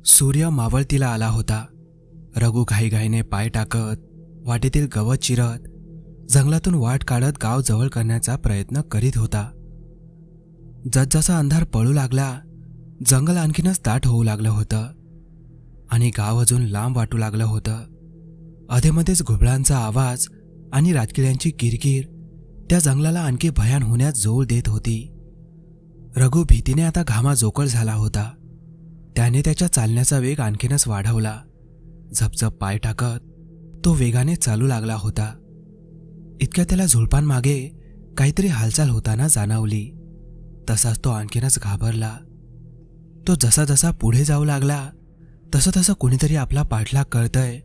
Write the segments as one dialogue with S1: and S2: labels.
S1: सूर्य मावळतीला आला होता. रघु घाईघाईने पाय टाकत वाटेतील गवत चिरत जंगलातून वाट काढत गाव जवळ करण्याचा प्रयत्न करीत होता. जसजसा अंधार पळू लागला जंगल आणखीनच दाट होऊ लागलं होतं आणि गाव अजून लांब वाटू लागलं होतं. अधेमध्येच घुबडांचा आवाज आणि रातकिड्यांची किरकिर त्या जंगलाला आणखी भयान होण्यास जोर देत होती. रघु भीतीने आता घामाजोकळ झाला होता. त्याने त्याच्या चालण्याचा वेग आणखीनच वाढवला. झपझप पाय टाकत तो वेगाने चालू लागला होता. इतक्या त्याला झुळपांमागे काहीतरी हालचाल होताना जाणवली. तसाच तो आणखीनच घाबरला. तो जसा जसा पुढे जाऊ लागला तसं तसं कुणीतरी आपला पाठलाग करतंय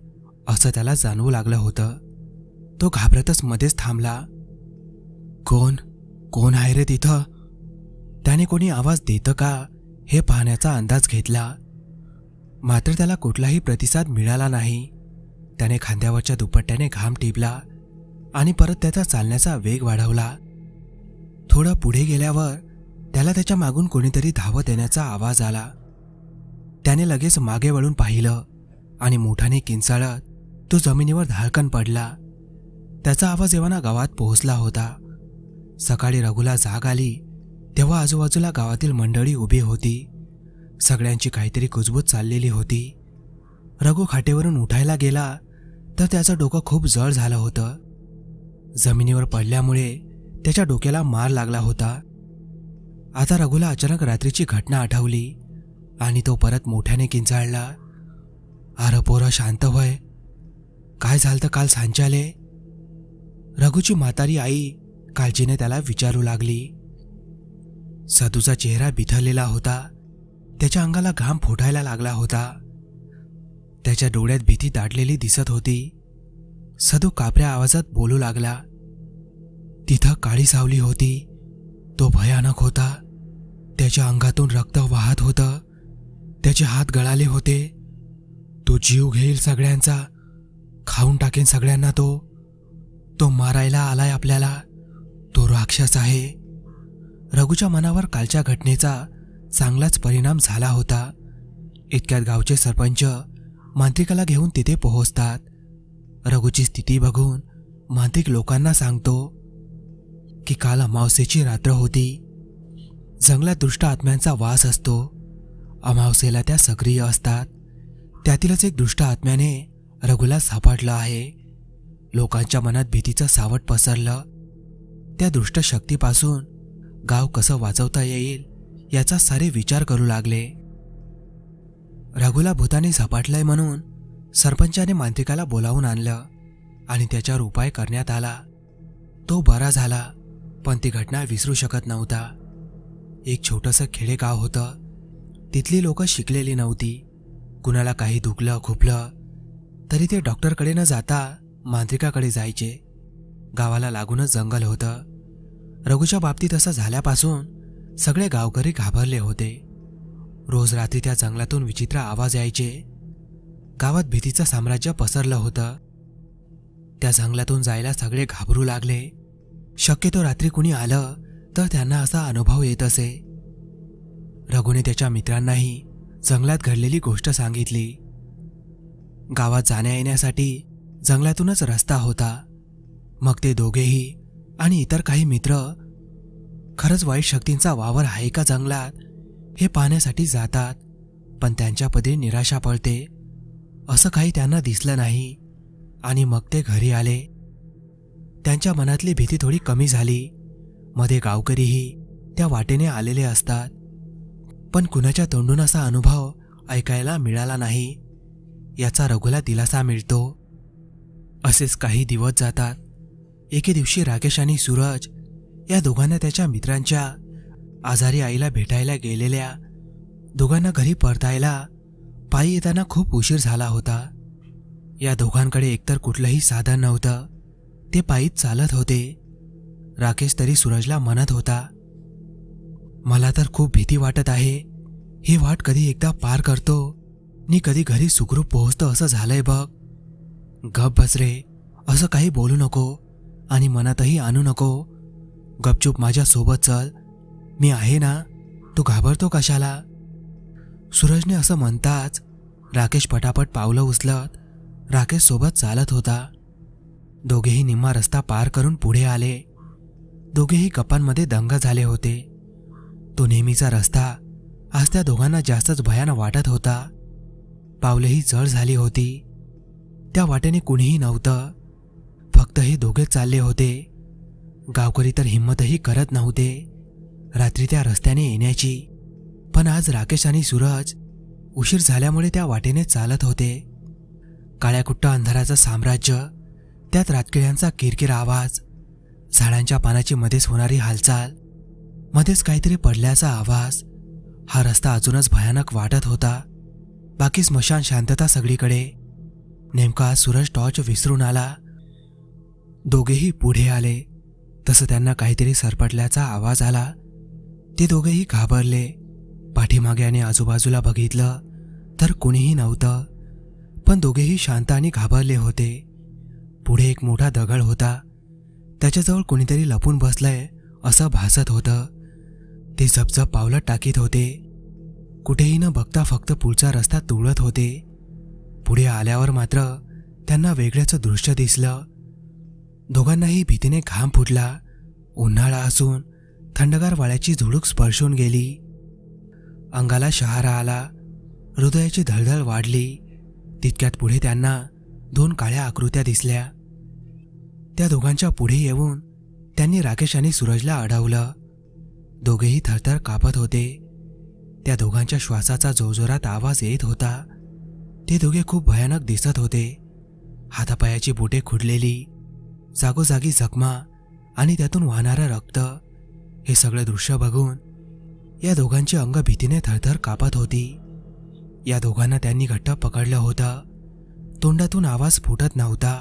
S1: असं त्याला जाणवू लागलं होतं. तो घाबरतच मध्येच थांबला. कोण कोण आहे रे तिथं? त्याने कोणी आवाज देतं का हे पाहण्याचा अंदाज घेतला. मात्र त्याला कुठलाही प्रतिसाद मिळाला नाही. त्याने खांद्यावरच्या दुपट्ट्याने घाम टिपला आणि परत त्याचा चालण्याचा वेग वाढवला. थोडं पुढे गेल्यावर त्याला त्याच्या मागून कोणीतरी धावत येण्याचा आवाज आला. त्याने लगेच मागे वळून पाहिलं आणि मोठाने किंचाळत तो जमिनीवर धाडकन पडला. त्याचा आवाज एव्हाना गावात पोहोचला होता. सकाळी रघुला जाग आली तेव्हा आजूबाजूला गावातील मंडळी उभी होती. सगळ्यांची काहीतरी कुजबूज चाललेली होती. रघु खाटेवरून उठायला गेला तर त्याचं डोकं खूप जड झालं होतं. जमिनीवर पडल्यामुळे त्याच्या डोक्याला मार लागला होता. आता रघुला अचानक रात्रीची घटना आठवली आणि तो परत मोठ्याने किंचाळला. अरे पोरं शांत व्हय, काय झालं काल सांच्याले? रघुची म्हातारी आई काळजीने त्याला विचारू लागली. सदूचा चेहरा बिथरलेला होता. त्याच्या अंगाला घाम फुटायला लागला होता. त्याच्या डोळ्यात भीती दाटलेली दिसत होती. सदू कापऱ्या आवाजात बोलू लागला. तिथं काळी सावली होती. तो भयानक होता. त्याच्या अंगातून रक्त वाहत होतं. त्याचे हात गळाले होते. तो जीव घेईल सगळ्यांचा, खाऊन टाकेन सगळ्यांना. तो मारायला आलाय आपल्याला. तो राक्षस आहे. रघुच्या मनावर कालच्या घटनेचा चांगलाच परिणाम झाला होता. इतक्यात गावचे सरपंच मांत्रिकाला घेऊन तिथे पोहोचतात. रघुची स्थिती बघून मांत्रिक लोकांना सांगतो की काल अमावस्येची रात्र होती. जंगलात दुष्ट आत्म्यांचा वास असतो. अमावस्येला त्या सक्रिय असतात. त्यातीलच एक दुष्ट आत्म्याने रघुला सापडलं आहे. लोकांच्या मनात भीतीचं सावट पसरलं. त्या दुष्ट शक्तीपासून गाव कसं वाचवता येईल याचा सारे विचार करू लागले. रघुला भूताने झपाटलंय म्हणून सरपंचाने मांत्रिकाला बोलावून आणलं आणि त्याच्यावर उपाय करण्यात आला. तो बरा झाला, पण ती घटना विसरू शकत नव्हता. एक छोटंसं खेडेगाव होतं. तिथली लोकं शिकलेली नव्हती. कुणाला काही दुखलं खुपलं तरी ते डॉक्टरकडे न जाता मांत्रिकाकडे जायचे. गावाला लागूनच जंगल होतं. रघुच्या बाबतीत असं झाल्यापासून सगळे गावकरी घाबरले होते. रोज रात्री त्या जंगलातून विचित्र आवाज यायचे. गावात भीतीचं साम्राज्य पसरलं होतं. त्या जंगलातून जायला सगळे घाबरू लागले. शक्यतो रात्री कुणी आलं तर त्यांना असा अनुभव येत असे. रघुने त्याच्या मित्रांनाही जंगलात घडलेली गोष्ट सांगितली. गावात जाण्या येण्यासाठी जंगलातूनच रस्ता होता. मग ते दोघेही आणि इतर काही मित्र खरंच वाईट शक्तींचा वावर आहे का जंगलात हे पाहण्यासाठी जातात. पण त्यांच्या पदरी निराशा पडते. असं काही त्यांना दिसलं नाही आणि मग ते घरी आले. त्यांच्या मनातली भीती थोडी कमी झाली. मध्ये गावकरीही त्या वाटेने आलेले असतात, पण कुणाच्या तोंडून असा अनुभव ऐकायला मिळाला नाही. याचा रघुला दिलासा मिळतो. असेच काही दिवस जातात. एके दिवशी राकेश आणि सूरज या दोघांना त्याच्या मित्रांच्या आजारी आईला भेटायला गेलेल्या दोघांना घरी परतायला पायी येताना खूप उशीर झाला होता. या दोघांकडे एकतर कुठलंही साधन नव्हतं, ते पायीच चालत होते. राकेश तरी सूरजला म्हणत होता, मला तर खूप भीती वाटत आहे. ही वाट कधी एकदा पार करतो नि कधी घरी सुखरूप पोहोचतो असं झालंय बघ. गप बस रे, असं काही बोलू नको आणि मनातही आणू नको. गपचूप माझ्या सोबत चल, मी आहे ना, तू घाबरतो कशाला. सूरजने असं म्हणताच राकेश पटापट पावलं उचलत राकेश सोबत चालत होता. दोघेही निम्मा रस्ता पार करून पुढे आले. दोघेही गप्पांमध्ये दंग झाले होते. तो नेहमीचा रस्ता आज त्या दोघांना जास्तच भयानक वाटत होता. पावलेही जड झाली होती. त्या वाटेने कुणीही नव्हतं, फक्त हे दोघेच चालले होते. गावकरी तर हिंमतही करत नव्हते रात्री त्या रस्त्याने येण्याची. पण आज राकेश आणि सूरज उशीर झाल्यामुळे त्या वाटेने चालत होते. काळ्याकुट्ट अंधाराचं साम्राज्य, त्यात रातकिड्यांचा किरकिर आवाज, झाडांच्या पानाची मध्येच होणारी हालचाल, मध्येच काहीतरी पडल्याचा आवाज. हा रस्ता अजूनच भयानक वाटत होता. बाकी स्मशान शांतता सगळीकडे. नेमका सूरज टॉर्च विसरून आला. दोघेही पुढे आले तसं त्यांना काहीतरी सरपटल्याचा आवाज आला. ते दोघेही घाबरले. पाठीमागे आणि आजूबाजूला बघितलं तर कुणीही नव्हतं, पण दोघेही शांत आणि घाबरले होते. पुढे एक मोठा दगड होता. त्याच्याजवळ कुणीतरी लपून बसलंय असं भासत होतं. ते झपझप पावलं टाकीत होते. कुठेही न बघता फक्त पुढचा रस्ता तुळत होते. पुढे आल्यावर मात्र त्यांना वेगळ्याच दृश्य दिसलं. दोघांनाही भीतीने घाम फुटला. उन्हाळा असून थंडगार वाळ्याची झुळूक स्पर्शून गेली. अंगाला शहारा आला. हृदयाची धडधड वाढली. तितक्यात पुढे त्यांना दोन काळ्या आकृत्या दिसल्या. त्या दोघांच्या पुढे येऊन त्यांनी राकेश आणि सूरजला अडवलं. दोघेही थरथर कापत होते. त्या दोघांच्या श्वासाचा जोरजोरात आवाज येत होता. ते दोघे खूप भयानक दिसत होते. हातापायाची बोटे खुडलेली, जागोजागी जखमा आणि त्यातून वाहणारं रक्त. हे सगळं दृश्य बघून या दोघांची अंग भीतीने थरथर कापत होती. या दोघांना त्यांनी घट्ट पकडलं होतं. तोंडातून आवाज फुटत नव्हता,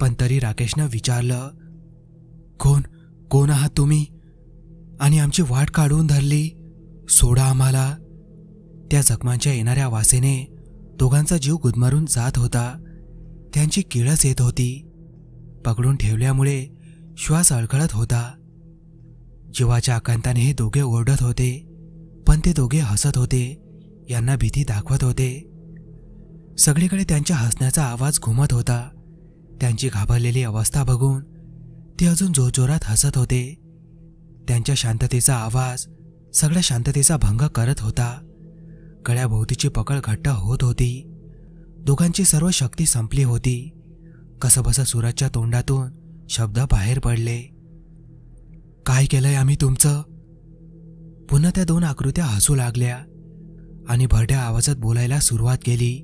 S1: पण तरी राकेशनं विचारलं, कोण आहात तुम्ही आणि आमची वाट काढून धरली? सोडा आम्हाला. त्या जखमांच्या येणाऱ्या वासेने दोघांचा जीव गुदमरून जात होता. त्यांची किळस येत होती. पकडून ठेवल्यामुळे श्वास अडखळत होता. जीवाच्या आकांताने हे दोघे ओरडत होते, पण ते दोघे हसत होते. यांना भीती दाखवत होते. सगळीकडे त्यांच्या हसण्याचा आवाज घुमत होता. त्यांची घाबरलेली अवस्था बघून ते अजून जोरजोरात हसत होते. त्यांच्या शांततेचा आवाज सगळ्या शांततेचा भंग करत होता. गळ्याभोवतीची पकड घट्ट होत होती. दोघांची सर्व शक्ती संपली होती. कसंबसं सूरजच्या तोंडातून शब्द बाहेर पडले, काय केलंय आम्ही तुमचं? पुन्हा त्या दोन आकृत्या हसू लागल्या आणि भरड्या आवाजात बोलायला सुरुवात केली.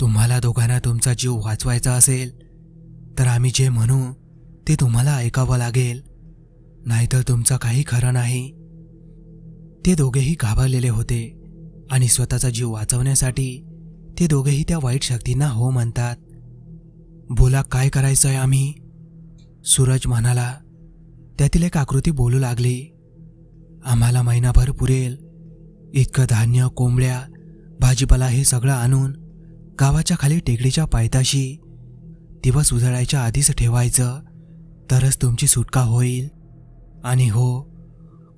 S1: तुम्हाला दोघांना तुमचा जीव वाचवायचा असेल तर आम्ही जे म्हणू ते तुम्हाला ऐकावं लागेल, नाहीतर तुमचं काही खरं नाही. ते दोघेही घाबरलेले होते आणि स्वतःचा जीव वाचवण्यासाठी ते दोघेही त्या वाईट शक्तींना हो म्हणतात. बोला, काय करायचंय आम्ही? सूरज म्हणाला. त्यातील एक आकृती बोलू लागली, आम्हाला महिनाभर पुरेल इतकं धान्य, कोंबड्या, भाजीपाला हे सगळं आणून गावाच्या खाली टेकडीच्या पायथ्याशी दिवस उजळायच्या आधीच ठेवायचं, तरच तुमची सुटका होईल. आणि हो,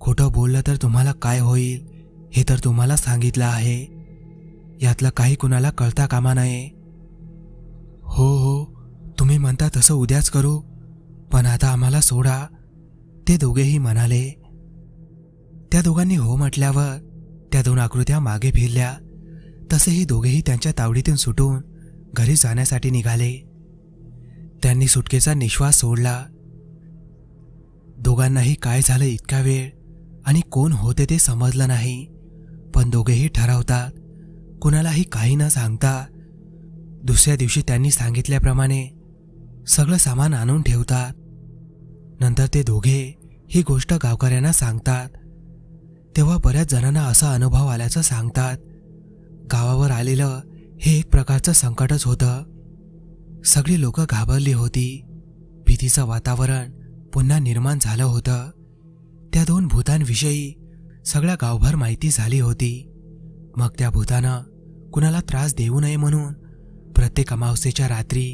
S1: खोटं बोललं तर तुम्हाला काय होईल हे तर तुम्हाला सांगितलं आहे. यातलं काही कुणाला कळता कामा नये. हो, तुम्ही म्हणता तसं उद्याच करू, पण आता आम्हाला सोडा, ते दोघेही म्हणाले. त्या दोघांनी हो म्हटल्यावर त्या दोन आकृत्या मागे फिरल्या. तसेही दोघेही त्यांच्या तावडीतून सुटून घरी जाण्यासाठी निघाले. त्यांनी सुटकेचा निश्वास सोडला. दोघांनाही काय झालं इतका वेळ आणि कोण होते ते समजलं नाही, पण दोघेही ठरवतात कुणालाही काही न सांगता दुसऱ्या दिवशी त्यांनी सांगितल्याप्रमाणे सगळं सामान आणून ठेवतात. नंतर ते दोघे ही गोष्ट गावकऱ्यांना सांगतात. तेव्हा बऱ्याच जणांना असा अनुभव आल्याचं सांगतात. गावावर आलेलं हे एक प्रकारचं संकटच होतं. सगळी लोक घाबरली होती. भीतीचं वातावरण पुन्हा निर्माण झालं होतं. त्या 2 भूतांविषयी सगळ्या गावभर माहिती झाली होती. मग त्या भूतानं कुणाला त्रास देऊ नये म्हणून प्रत्येक अमावस्येच्या रात्री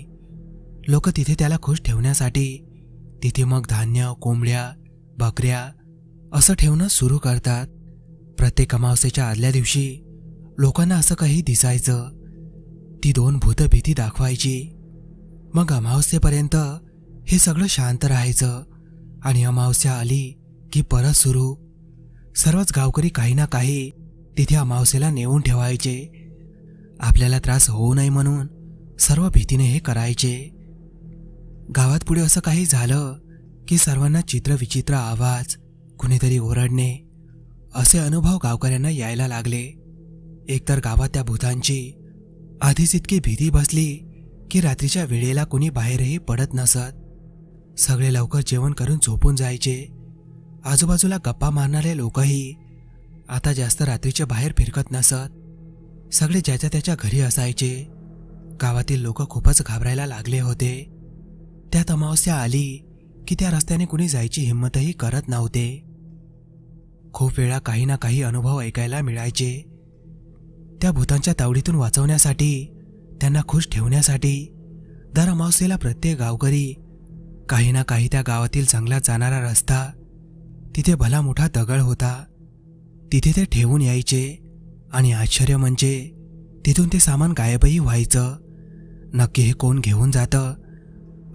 S1: लोक तिथे त्याला खुश ठेवण्यासाठी तिथे मग धान्य, कोंबड्या, बकऱ्या असं ठेवणं सुरू करतात. प्रत्येक अमावस्येच्या आदल्या दिवशी लोकांना असं काही दिसायचं. ती 2 भूतं भीती दाखवायची. मग अमावस्येपर्यंत हे सगळं शांत राहायचं आणि अमावस्या आली की परत सुरू. सर्वच गावकरी काही ना काही तिथे अमावस्येला नेऊन ठेवायचे. आपल्याला त्रास होऊ नये म्हणून सर्व भीतीने हे करायचे. गावात पुढे असं काही झालं की सर्वांना चित्रविचित्र आवाज, कुणीतरी ओरडणे असे अनुभव गावकऱ्यांना यायला लागले. एकतर गावात त्या भूतांची आधीच इतकी भीती बसली की रात्रीच्या वेळेला कुणी बाहेरही पडत नसत. सगळे लवकर जेवण करून झोपून जायचे. आजूबाजूला गप्पा मारणारे लोकही आता जास्त रात्रीच्या बाहेर फिरकत नसत. सगळे ज्याच्या त्याच्या घरी असायचे. गावातील लोक खूपच घाबरायला लागले होते. त्यात अमावस्या आली की त्या रस्त्याने कुणी जायची हिंमतही करत नव्हते. खूप वेळा काही ना काही अनुभव ऐकायला मिळायचे. त्या भूतांच्या तावडीतून वाचवण्यासाठी, त्यांना खुश ठेवण्यासाठी दर अमावस्येला प्रत्येक गावकरी काही ना काही त्या गावातील जंगलात जाणारा रस्ता, तिथे भला मोठा दगड होता, तिथे ते ठेवून यायचे. आणि आश्चर्य म्हणजे तिथून ते सामान गायबही व्हायचं. नक्की हे कोण घेऊन जातं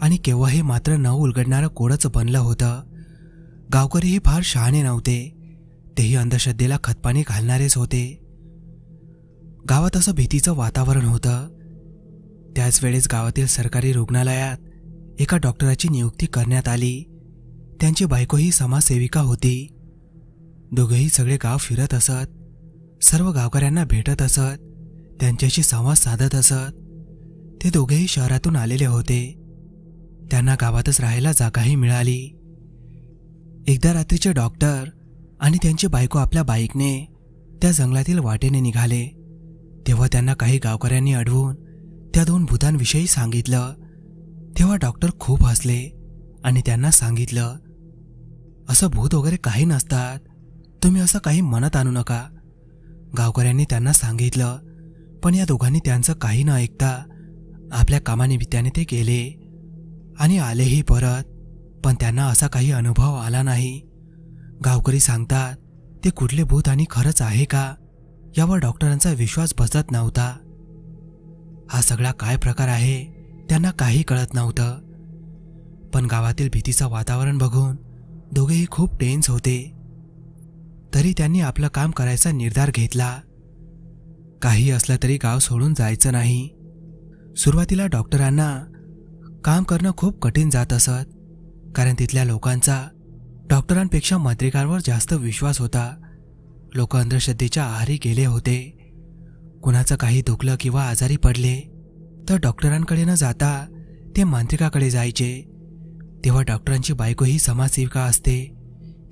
S1: आणि केव्हा हे मात्र न उलगडणारं कोडच बनलं होतं. गावकरीही फार शहाणे नव्हते. तेही अंधश्रद्धेला खतपाणी घालणारेच होते. गावात असं भीतीचं वातावरण होतं. त्याच वेळेस गावातील सरकारी रुग्णालयात एका डॉक्टराची नियुक्ती करण्यात आली. त्यांची बायकोही समाजसेविका होती. दोघेही सगळे गाव फिरत असत. सर्व गावकऱ्यांना भेटत असत. त्यांच्याशी संवाद साधत असत. ते दोघेही शहरातून आलेले होते. त्यांना गावातच राहायला जागाही मिळाली. एकदा रात्रीचे डॉक्टर आणि त्यांची बायको आपल्या बाईकने त्या जंगलातील वाटेने निघाले. तेव्हा त्यांना काही गावकऱ्यांनी अडवून त्या 2 भूतांविषयी सांगितलं. तेव्हा डॉक्टर खूप हसले आणि त्यांना सांगितलं, असं भूत वगैरे काही नसतात, तुम्ही असं काही मनात आणू नका. गावकऱ्यांनी त्यांना सांगितलं. पण या दोघांनी त्यांचं काही न ऐकता आपल्या कामानिमित्ताने ते गेले आणि आलेही परत. पण त्यांना असा काही अनुभव आला नाही. गावकरी सांगतात ते कुठले भूत आणि खरंच आहे का यावर डॉक्टरांचा विश्वास बसत नव्हता. हा सगळा काय प्रकार आहे त्यांना काही कळत नव्हतं. पण गावातील भीतीचं वातावरण बघून दोघेही खूप टेन्स होते. तरी त्यांनी आपलं काम करायचा निर्धार घेतला. काही असलं तरी गाव सोडून जायचं नाही. सुरुवातीला डॉक्टरांना काम करणं खूप कठीण जात असत. कारण तिथल्या लोकांचा डॉक्टरांपेक्षा मांत्रिकांवर जास्त विश्वास होता. लोक अंधश्रद्धेच्या आहारी गेले होते. कुणाचं काही दुखलं किंवा आजारी पडले तर डॉक्टरांकडे न जाता ते मांत्रिकाकडे जायचे. तेव्हा डॉक्टरांची बायको ही समाजसेविका असते.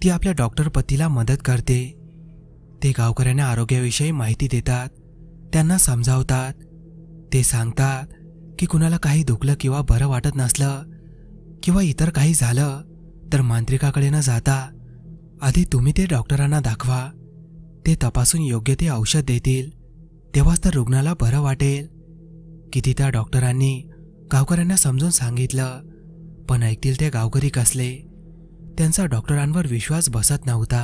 S1: ती आपल्या डॉक्टर पतीला मदत करते. ते गावकऱ्यांना आरोग्याविषयी माहिती देतात, त्यांना समजावतात. ते सांगतात की कुणाला काही दुखलं किंवा बरं वाटत नसलं किंवा इतर काही झालं तर मांत्रिकाकडे न जाता आधी तुम्ही ते डॉक्टरांना दाखवा. ते तपासून योग्य ते औषध देतील, तेव्हाच तर रुग्णाला बरं वाटेल. किती त्या डॉक्टरांनी गावकऱ्यांना समजून सांगितलं, पण ऐकतील ते गावकरी कसले. त्यांचा डॉक्टरांवर विश्वास बसत नव्हता.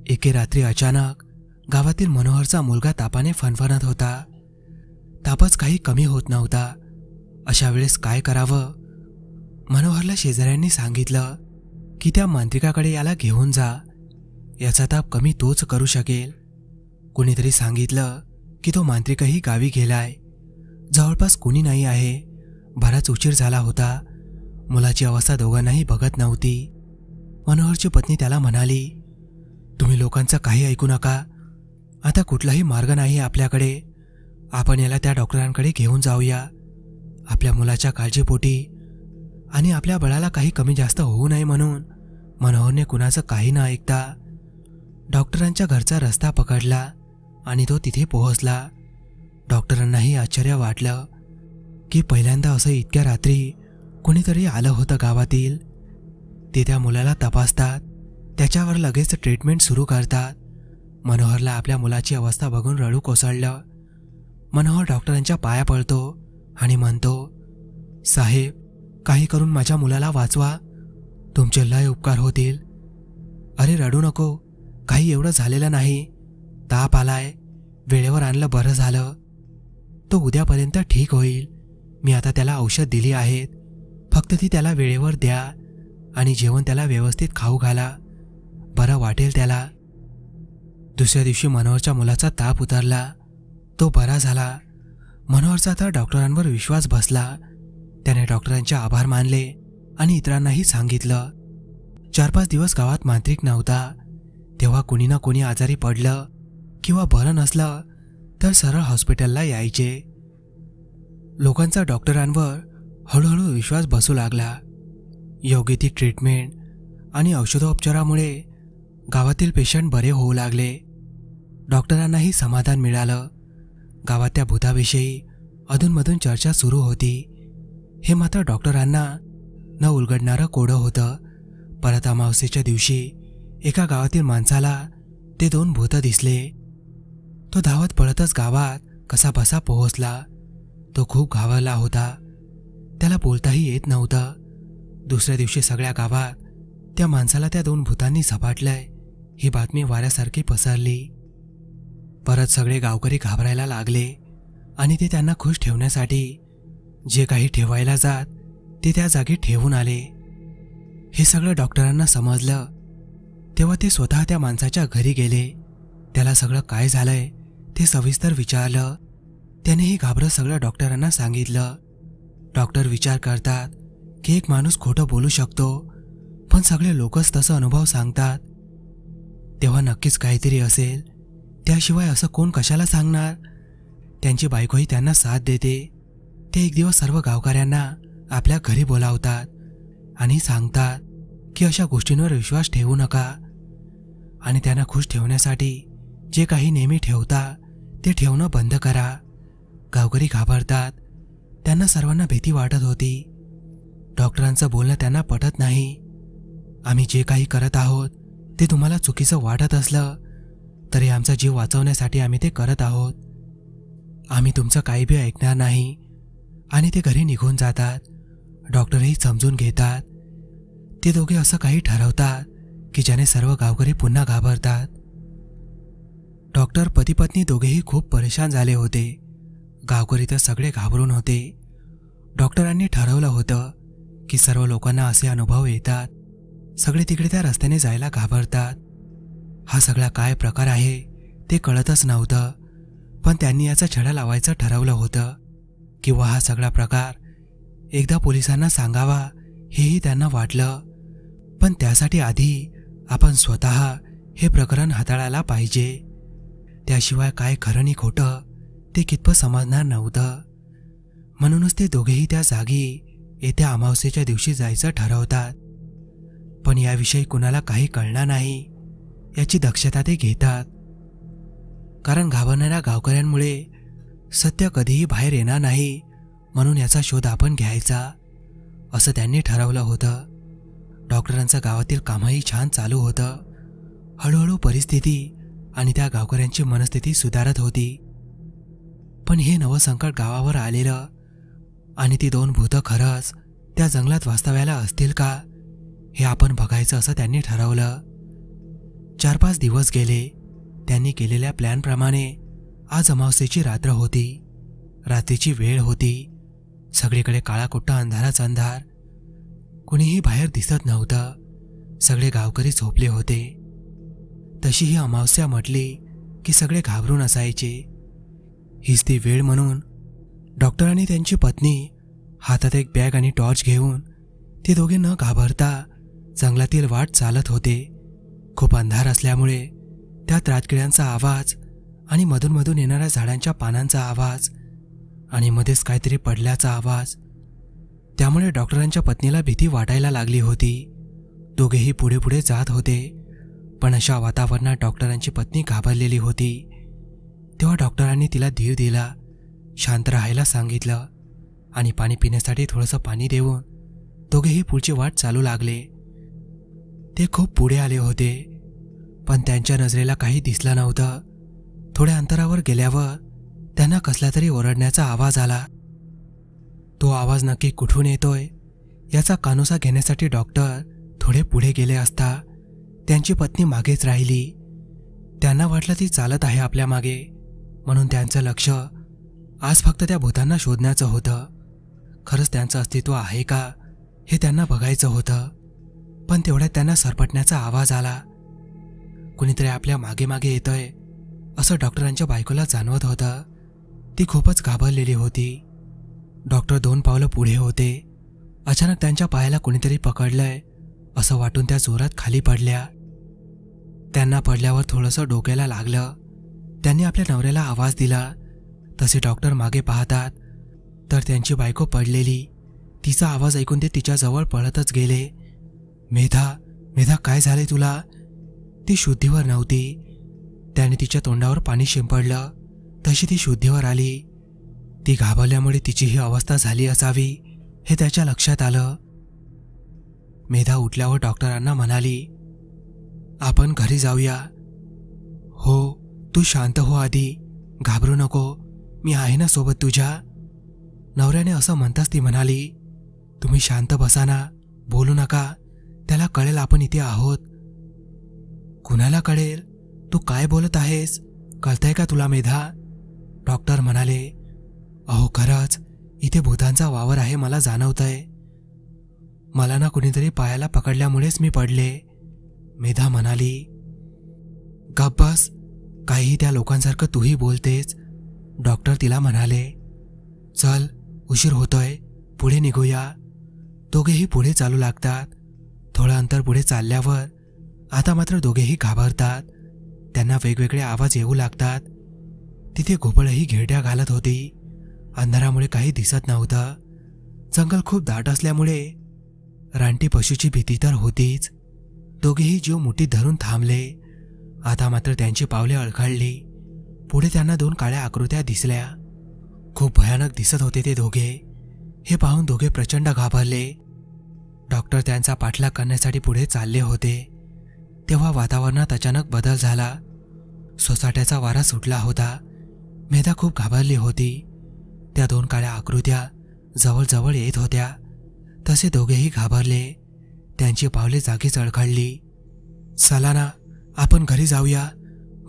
S1: एके रात्री अचानक गावातील मनोहरचा मुलगा तापाने फणफणत होता. तापच काही कमी होत नव्हता. अशा वेळेस काय करावं? मनोहरला शेजाऱ्यांनी सांगितलं की त्या मांत्रिकाकडे याला घेऊन जा, याचा ताप कमी तोच करू शकेल. कुणीतरी सांगितलं की तो मांत्रिकही गावी गेलाय, जवळपास कुणी नाही आहे. बराच उशीर झाला होता. मुलाची अवस्था दोघांनाही बघत नव्हती. मनोहरची पत्नी त्याला म्हणाली, तुम्ही लोकांचं काही ऐकू नका. आता कुठलाही मार्ग नाही आपल्याकडे. आपण याला त्या डॉक्टरांकडे घेऊन जाऊया. आपल्या मुलाच्या काळजीपोटी आणि आपल्या बळाला काही कमी जास्त होऊ नये म्हणून मनोहरने कुणाचं काही न ऐकता डॉक्टरांच्या घरचा रस्ता पकडला आणि तो तिथे पोहोचला. डॉक्टरांनाही आश्चर्य वाटलं की पहिल्यांदा असं इतक्या रात्री कोणीतरी आलं होतं गावातील. ते त्या मुलाला तपासतात, त्याच्यावर लगेच ट्रीटमेंट सुरू करतात. मनोहरला आपल्या मुलाची अवस्था बघून रडू कोसळलं. मनोहर डॉक्टरांच्या पाया पडतो आणि म्हणतो, साहेब, काही करून माझ्या मुलाला वाचवा, तुमचे लय उपकार होतील. अरे रडू नको, काही एवढं झालेलं नाही. ताप आलाय, वेळेवर आणलं बरं झालं. तो उद्यापर्यंत ठीक होईल. मी आता त्याला औषध दिली आहेत, फक्त ती त्याला वेळेवर द्या आणि जेवण त्याला व्यवस्थित खाऊ घाला, बरं वाटेल त्याला. दुसऱ्या दिवशी मनोहरच्या मुलाचा ताप उतरला, तो बरा झाला. मनोहरचा तर डॉक्टरांवर विश्वास बसला. त्याने डॉक्टरांचे आभार मानले आणि इतरांनाही सांगितलं. 4-5 दिवस गावात मांत्रिक नव्हता. तेव्हा कोणी ना कोणी आजारी पडलं किंवा बरं नसलं तर सरळ हॉस्पिटलला यायचे. लोकांचा डॉक्टरांवर हळूहळू विश्वास बसू लागला. योग्य ती ट्रीटमेंट आणि औषधोपचारामुळे गावातील पेशंट बरे होऊ लागले. डॉक्टरांनाही समाधान मिळालं. गावात त्या भूताविषयी अधूनमधून चर्चा सुरू होती. हे मात्र डॉक्टरांना न उलगडणारं कोडं होतं. परत अमावस्येच्या दिवशी एका गावातील माणसाला ते 2 भूतं दिसले. तो धावत पळतच गावात कसाबसा पोहोचला. तो खूप घाबरला होता. त्याला बोलताही येत नव्हतं. दुसऱ्या दिवशी सगळ्या गावात त्या माणसाला त्या 2 भूतांनी झपाटलंय ही बातमी वाऱ्यासारखी पसरली. परत सगळे गावकरी घाबरायला लागले आणि ते त्यांना खुश ठेवण्यासाठी जे काही ठेवायला जात ते त्या जागी ठेवून आले. हे सगळं डॉक्टरांना समजलं. तेव्हा ते स्वतः त्या माणसाच्या घरी गेले. त्याला सगळं काय झालंय ते सविस्तर विचारलं. त्यानेही घाबरत सगळं डॉक्टरांना सांगितलं. डॉक्टर विचार करतात की एक माणूस खोटं बोलू शकतो, पण सगळे लोकच तसं अनुभव सांगतात, तेव्हा नक्कीच काहीतरी असेल. त्याशिवाय असं कोण कशाला सांगणार. त्यांची बायकोही त्यांना साथ देते. ते एक दिवस सर्व गावकऱ्यांना आपल्या घरी बोलावतात आणि सांगतात की अशा गोष्टींवर विश्वास ठेवू नका आणि त्यांना खुश ठेवण्यासाठी जे काही नेहमी ठेवता ते ठेवणं बंद करा. गावकरी घाबरतात. त्यांना सर्वांना भीती वाटत होती. डॉक्टरांचं बोलणं त्यांना पटत नाही. आम्ही जे काही करत आहोत ते तुम्हाला चुकीचं वाटत असलं तरी आमचा जीव वाचवण्यासाठी आम्ही ते करत आहोत. आम्ही तुमचं काही बी ऐकणार नाही आणि ते घरी निघून जातात. डॉक्टरही समजून घेतात. ते दोघे असं काही ठरवतात की ज्याने सर्व गावकरी पुन्हा घाबरतात. डॉक्टर पती पत्नी दोघेही खूप परेशान झाले होते. गावकरी तर सगळे घाबरून होते. डॉक्टरांनी ठरवलं होतं की सर्व लोकांना असे अनुभव येतात. सगळे तिकडे त्या रस्त्याने जायला घाबरतात. हा सगळा काय प्रकार आहे ते कळतच नव्हतं, पण त्यांनी याचा छडा लावायचं ठरवलं होतं किंवा हा सगळा प्रकार एकदा पोलिसांना सांगावा हेही त्यांना वाटलं. पण त्यासाठी आधी आपण स्वतः हे प्रकरण हाताळायला पाहिजे. त्याशिवाय काय खरं नि खोटं ते कितपत समजणार नव्हतं. म्हणूनच ते दोघेही त्या जागी येत्या अमावस्येच्या दिवशी जायचं ठरवतात. पण याविषयी कुणाला काही कळणार नाही याची दक्षता ते घेतात. कारण घाबरणाऱ्या गावकऱ्यांमुळे सत्य कधीही बाहेर येणार नाही, म्हणून याचा शोध आपण घ्यायचा असं त्यांनी ठरवलं होतं. डॉक्टरांचं गावातील कामही छान चालू होतं. हळूहळू परिस्थिती आणि त्या गावकऱ्यांची मनस्थिती सुधारत होती. पण हे नवं संकट गावावर आलेलं आणि ती 2 भूतं खरंच त्या जंगलात वास्तव्याला असतील का हे आपण बघायचं असं त्यांनी ठरवलं. 4-5 दिवस गेले. त्यांनी केलेल्या प्लॅनप्रमाणे आज अमावस्येची रात्र होती. रात्रीची वेळ होती. सगळीकडे काळाकुट्टा अंधाराच अंधार. कुणीही बाहेर दिसत नव्हतं. सगळे गावकरी झोपले होते. तशी ही अमावस्या म्हटली की सगळे घाबरून असायचे. हीच ती वेळ म्हणून डॉक्टर आणि त्यांची पत्नी हातात एक बॅग आणि टॉर्च घेऊन ते दोघे न घाबरता जंगलातील वाट चालत होते. खूप अंधार असल्यामुळे त्यात रातकिड्यांचा आवाज आणि मधून येणाऱ्या झाडांच्या पानांचा आवाज आणि मध्येच काहीतरी पडल्याचा आवाज, त्यामुळे डॉक्टरांच्या पत्नीला भीती वाटायला लागली होती. दोघेही पुढे पुढे जात होते. पण अशा वातावरणात डॉक्टरांची पत्नी घाबरलेली होती. तेव्हा डॉक्टरांनी तिला धीर दिला शांत राहायला सांगितलं आणि पाणी पिण्यासाठी थोडंसं पाणी देऊन दोघेही पुढची वाट चालू लागले. ते खूप पुढे आले होते, पण त्यांच्या नजरेला काही दिसलं नव्हतं. थोड्या अंतरावर गेल्यावर त्यांना कसला तरी ओरडण्याचा आवाज आला. तो आवाज नक्की कुठून येतोय याचा कानोसा घेण्यासाठी डॉक्टर थोडे पुढे गेले असता त्यांची पत्नी मागेच राहिली. त्यांना वाटलं ती चालत आहे आपल्या मागे, म्हणून त्यांचं लक्ष आज फक्त त्या भूतांना शोधण्याचं होतं. खरंच त्यांचं अस्तित्व आहे का हे त्यांना बघायचं होतं. पण तेवढ्यात त्यांना सरपटण्याचा आवाज आला. कुणीतरी आपल्या मागे मागे येतंय असं डॉक्टरांच्या बायकोला जाणवत होतं. ती खूपच घाबरलेली होती. डॉक्टर 2 पावलं पुढे होते. अचानक त्यांच्या पायाला कुणीतरी पकडलंय असं वाटून त्या जोरात खाली पडल्या. त्यांना पडल्यावर थोडंसं डोक्याला लागलं. त्यांनी आपल्या नवऱ्याला आवाज दिला. तसे डॉक्टर मागे पाहतात तर त्यांची बायको पडलेली. तिचा आवाज ऐकून ते तिच्याजवळ पळतच गेले. मेधा, मेधा, काय झाले तुला? ती शुद्धीवर नव्हती. त्याने तिच्या तोंडावर पाणी शिंपडलं. तशी ती शुद्धीवर आली. ती घाबरल्यामुळे तिची ही अवस्था झाली असावी हे त्याच्या लक्षात आलं. मेधा उठल्यावर डॉक्टरांना म्हणाली, आपण घरी जाऊया. हो, तू शांत हो आधी, घाबरू नको, मी आहे ना सोबत तुझ्या. नवऱ्याने असं म्हणताच ती म्हणाली, तुम्ही शांत बसा ना, बोलू नका, त्याला कळेल आपण इथे आहोत. कुणाला कळेल? तू काय बोलत आहेस? कळतंय का तुला मेधा? डॉक्टर म्हणाले, अहो खरंच इथे भूतांचा वावर आहे मला जाणवतंय. मला ना कुणीतरी पायाला पकडल्यामुळेच मी पडले. मेधा म्हणाली, गप्प बस, काहीही त्या लोकांसारखं तूही बोलतेस. डॉक्टर तिला म्हणाले, चल उशीर होतोय, पुढे निघूया. दोघेही पुढे चालू लागतात. थोडं अंतर पुढे चालल्यावर आता मात्र दोघेही घाबरतात. त्यांना वेगवेगळे आवाज येऊ लागतात. तिथे घोबळही घेरड्या घालत होती. अंधारामुळे काही दिसत नव्हतं. जंगल खूप दाट असल्यामुळे रानटी पशूची भीती तर होतीच. दोघेही जीव मुठीत धरून थांबले. आता मात्र त्यांची पावले अडखळली. पुढे त्यांना 2 काळ्या आकृत्या दिसल्या. खूप भयानक दिसत होते ते दोघे. हे पाहून दोघे प्रचंड घाबरले. डॉक्टर त्यांचा पाठलाग करण्यासाठी पुढे चालले होते. तेव्हा वातावरणात अचानक बदल झाला. सोसाट्याचा वारा सुटला होता. मेधा खूप घाबरली होती. त्या 2 काळ्या आकृत्या जवळजवळ येत होत्या. तसे दोघेही घाबरले. त्यांची पावले जागीच अडखळली. चला ना, आपण घरी जाऊया,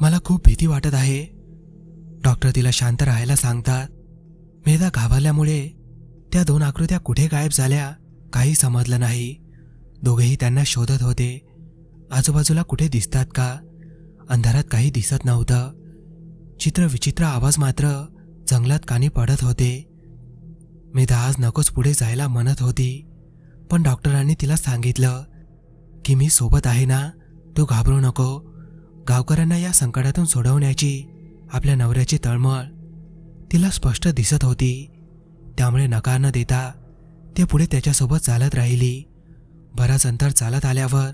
S1: मला खूप भीती वाटत आहे. डॉक्टर तिला शांत राहायला सांगतात. मेधा घाबरल्यामुळे त्या 2 आकृत्या कुठे गायब झाल्या काही समजलं नाही. दोघेही त्यांना शोधत होते. आजूबाजूला कुठे दिसतात का? अंधारात काही दिसत नव्हतं. चित्र विचित्र आवाज मात्र जंगलात कानी पडत होते. मेधा आज नकोच पुढे जायला म्हणत होती, पण डॉक्टरांनी तिला सांगितलं की मी सोबत आहे ना, तू घाबरू नको. गावकऱ्यांना या संकटातून सोडवण्याची आपल्या नवऱ्याची तळमळ तिला स्पष्ट दिसत होती. त्यामुळे नकार न देता ते पुढे त्याच्यासोबत चालत राहिली. बराच अंतर चालत आल्यावर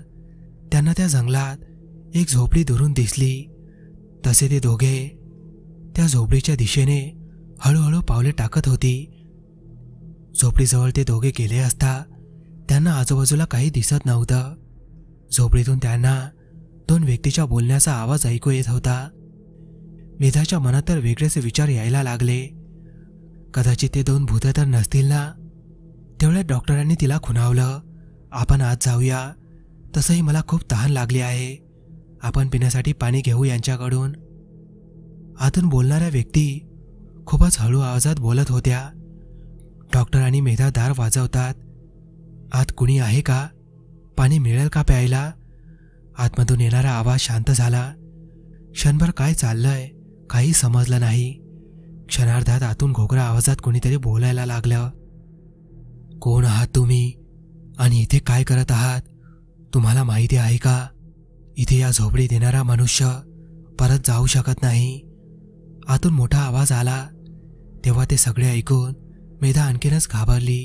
S1: त्यांना त्या जंगलात एक झोपडी दुरून दिसली. तसे ते दोघे त्या झोपडीच्या दिशेने हळूहळू पावले टाकत होती. झोपडीजवळ ते दोघे गेले असता त्यांना आजूबाजूला काही दिसत नव्हतं. झोपडीतून त्यांना 2 व्यक्तीच्या बोलण्याचा आवाज ऐकू येत होता. मेधाच्या मनात तर वेगळेच विचार यायला लागले. कदाचित ते 2 भूत तर नसतील ना. तेवढ्यात डॉक्टरांनी तिला खुणावलं, आपण आत जाऊया, तसंही मला खूप तहान लागली आहे, आपण पिण्यासाठी पाणी घेऊ यांच्याकडून. आतून बोलणाऱ्या व्यक्ती खूपच हळू आवाजात बोलत होत्या. डॉक्टर आणि मेधा दार वाजवतात. आत कुणी आहे का? पाणी मिळेल का प्यायला? आतमधून येणारा आवाज शांत झाला. क्षणभर काय चाललंय काही समजलं नाही. क्षणार्धात आतून घोगरा आवाजात कोणीतरी बोलायला लागलं, कोण आहात तुम्ही आणि इथे काय करत आहात? तुम्हाला माहिती आहे का, इथे या झोपडीत येणारा मनुष्य परत जाऊ शकत नाही. आतून मोठा आवाज आला. तेव्हा ते सगळे ऐकून मेधा आणखीनच घाबरली.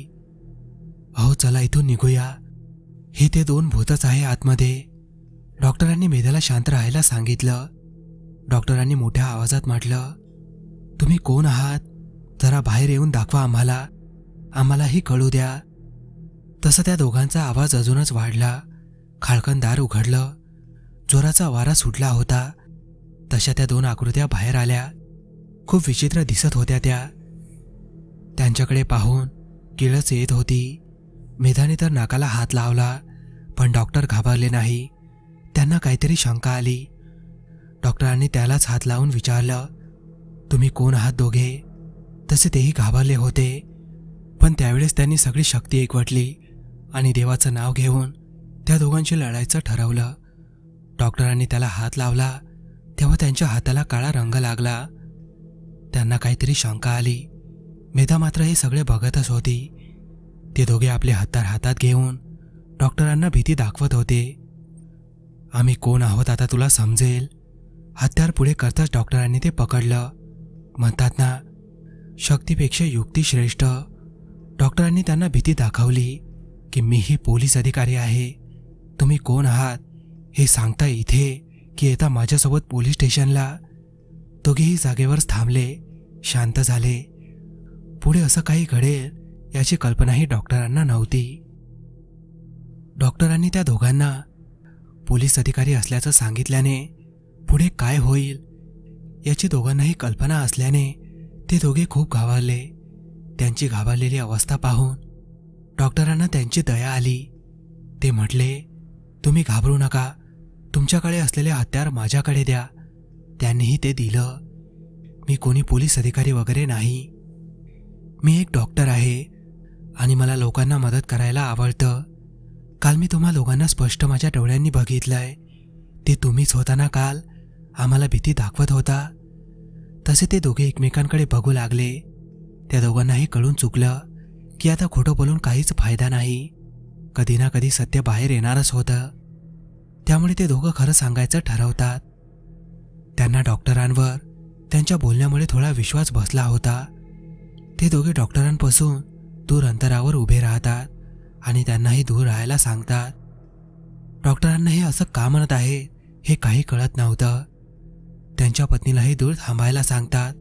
S1: अहो चला इथून निघूया, हे ते 2 भूतच आहे आतमध्ये. डॉक्टरांनी मेधाला शांत राहायला सांगितलं. डॉक्टरांनी मोठ्या आवाजात म्हटलं, तुम्ही कोण आहात? जरा बाहेर येऊन दाखवा आम्हालाही कळू द्या. तसं त्या दोघांचा आवाज अजूनच वाढला. खाळकन दार उघडलं. जोराचा वारा सुटला होता. तशा त्या दोन आकृत्या बाहेर आल्या. खूप विचित्र दिसत होत्या त्या. त्यांच्याकडे पाहून किळस येत होती. मेधाने तर नाकाला हात लावला, पण डॉक्टर घाबरले नाही. त्यांना काहीतरी शंका आली. डॉक्टरांनी त्यालाच हात लावून विचारलं, तुम्ही कोण आहात दोघे? तसे तेही घाबरले होते, पण त्यावेळेस त्यांनी सगळी शक्ती एकवटली आणि देवाचं नाव घेऊन त्या दोघांशी लढायचं ठरवलं. डॉक्टरांनी त्याला हात लावला तेव्हा त्यांच्या हाताला काळा रंग लागला. त्यांना काहीतरी शंका आली. मेधा मात्र हे सगळे बघतच होती. ते दोघे आपले हत्यार हातात घेऊन डॉक्टरांना भीती दाखवत होते. आम्ही कोण आहोत आता तुला समजेल. हत्यार पुढे करताच डॉक्टरांनी ते पकडलं. म्हणतात ना, शक्तीपेक्षा युक्ती श्रेष्ठ. डॉक्टरांनी त्यांना भीती दाखवली की मीही पोलीस अधिकारी आहे. तुम्ही कोण आहात हे सांगता इथे की येता माझ्यासोबत पोलीस स्टेशनला? दोघेही जागेवरच थांबले, शांत झाले. पुढे असं काही घडेल याची कल्पनाही डॉक्टरांना नव्हती. डॉक्टरांनी त्या दोघांना पोलीस अधिकारी असल्याचं सांगितल्याने पुढे काय होईल याची दोघांनाही कल्पना असल्याने ते दोघे खूप घाबरले. त्यांची घाबरलेली अवस्था पाहून डॉक्टरांना त्यांची दया आली. ते म्हटले, तुम्ही घाबरू नका. तुमच्याकडे असलेले हत्यार माझ्याकडे द्या. त्यांनीही ते दिलं. मी कोणी पोलीस अधिकारी वगैरे नाही. मी एक डॉक्टर आहे आणि मला लोकांना मदत करायला आवडतं. काल मी तुम्हा लोकांना स्पष्ट माझ्या डोळ्यांनी बघितलंय. ते तुम्हीच होता ना काल आम्हाला भीती दाखवत होता. तसे ते दोघे एकमेकांकडे बघू लागले. त्या दोघांनाही कळून चुकलं की आता खोटं बोलून काहीच फायदा नाही. कधी ना कधी सत्य बाहेर येणारच होतं. त्यामुळे ते दोघं खरं सांगायचं ठरवतात. त्यांना डॉक्टरांवर त्यांच्या बोलण्यामुळे थोडा विश्वास बसला होता. ते दोघे डॉक्टरांपासून दूर अंतरावर उभे राहतात आणि त्यांनाही दूर राहायला सांगतात. डॉक्टरांना हे असं का म्हणत आहे हे काही कळत नव्हतं. त्यांच्या पत्नीलाही दूर थांबायला सांगतात.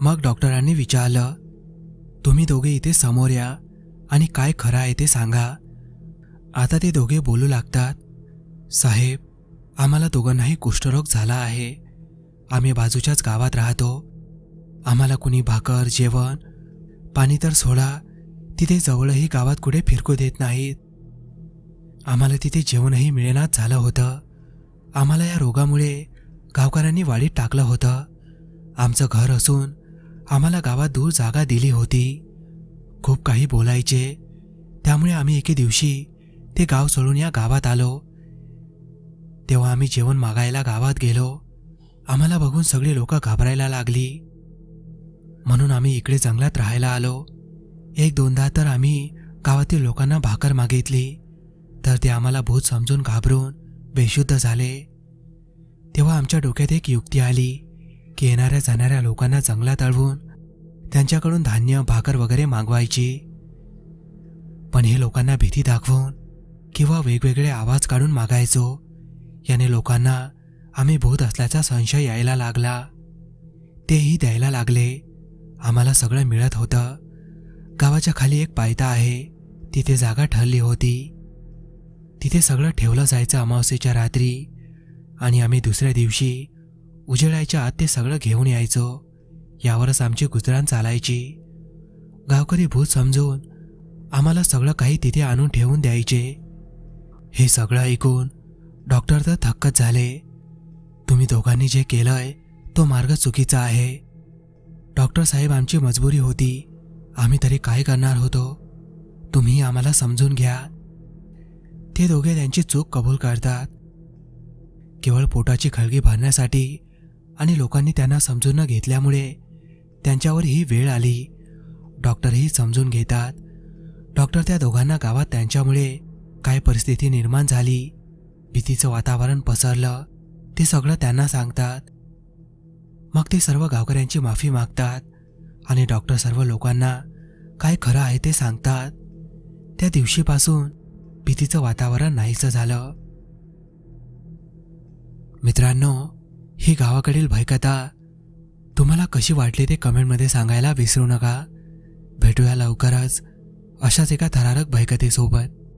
S1: मग डॉक्टरांनी विचारलं, तुम्ही दोघे इथे समोर या आणि काय खरं आहे ते सांगा. आता ते दोघे बोलू लागतात. साहेब, आम्हाला दोघांनाही कुष्ठरोग झाला आहे. आम्ही बाजूच्याच गावात राहतो. आम्हाला कुणी भाकर, जेवण, पाणी तर सोडा तिथे जवळही गावात कुठे फिरकू देत नाहीत. आम्हाला तिथे जेवणही मिळेनाच झालं होतं. आम्हाला या रोगामुळे गावकऱ्यांनी वाडीत टाकलं होतं. आमचं घर असून आम्हाला गावात दूर जागा दिली होती. खूप काही बोलायचे. त्यामुळे आम्ही एके दिवशी ते गाव सोडून या गावात आलो. तेव्हा आम्ही जेवण मागायला गावात गेलो. आम्हाला बघून सगळी लोक घाबरायला लागली. म्हणून आम्ही इकडे जंगलात राहायला आलो. एक दोनदा तर आम्ही गावातील लोकांना भाकर मागितली तर ते आम्हाला भूत समजून घाबरून बेशुद्ध झाले. तेव्हा आमच्या डोक्यात एक युक्ती आली की येणाऱ्या जाणाऱ्या लोकांना जंगलात अडवून त्यांच्याकडून धान्य, भाकर वगैरे मागवायची. पण हे लोकांना भीती दाखवून किंवा वेगवेगळे आवाज काढून मागायचो. याने लोकांना आम्ही भूत असल्याचा संशय यायला लागला. तेही द्यायला लागले. आम्हाला सगळं मिळत होतं. गावाच्या खाली एक पायथा आहे. तिथे जागा ठरली होती. तिथे सगळं ठेवलं जायचं अमावस्येच्या रात्री आणि आम्ही दुसऱ्या दिवशी उजेडायच्या आत ते सगळं घेऊन यायचो. यावरच आमची गुजराण चालायची. गावकरी भूत समजून आम्हाला सगळं काही तिथे आणून ठेवून द्यायचे. हे सगळं ऐकून डॉक्टर तर थक्कच झाले. तुम्ही दोघांनी जे केलंय तो मार्ग चुकीचा आहे. डॉक्टर साहेब, आमची मजबुरी होती. आम्ही तरी काय करणार होतो. तुम्ही आम्हाला समजून घ्या. ते दोघे त्यांची चूक कबूल करतात. केवळ पोटाची खळगी भरण्यासाठी आणि लोकांनी त्यांना समजून न घेतल्यामुळे त्यांच्यावर ही वेळ आली. डॉक्टरही समजून घेतात. डॉक्टर त्या दोघांना गावात त्यांच्यामुळे काय परिस्थिती निर्माण झाली, भीतीचं वातावरण पसरलं, ते सगळं त्यांना सांगतात. मग ते सर्व गावकऱ्यांची माफी मागतात आणि डॉक्टर सर्व लोकांना काय खरं आहे ते सांगतात. त्या दिवशीपासून भीतीचं वातावरण नाहीसं झालं. मित्रांनो, ही गावाकडील भयकथा तुम्हाला कशी वाटली ते कमेंटमध्ये सांगायला विसरू नका. भेटूया लवकरच अशाच एका थरारक भयकथेसोबत.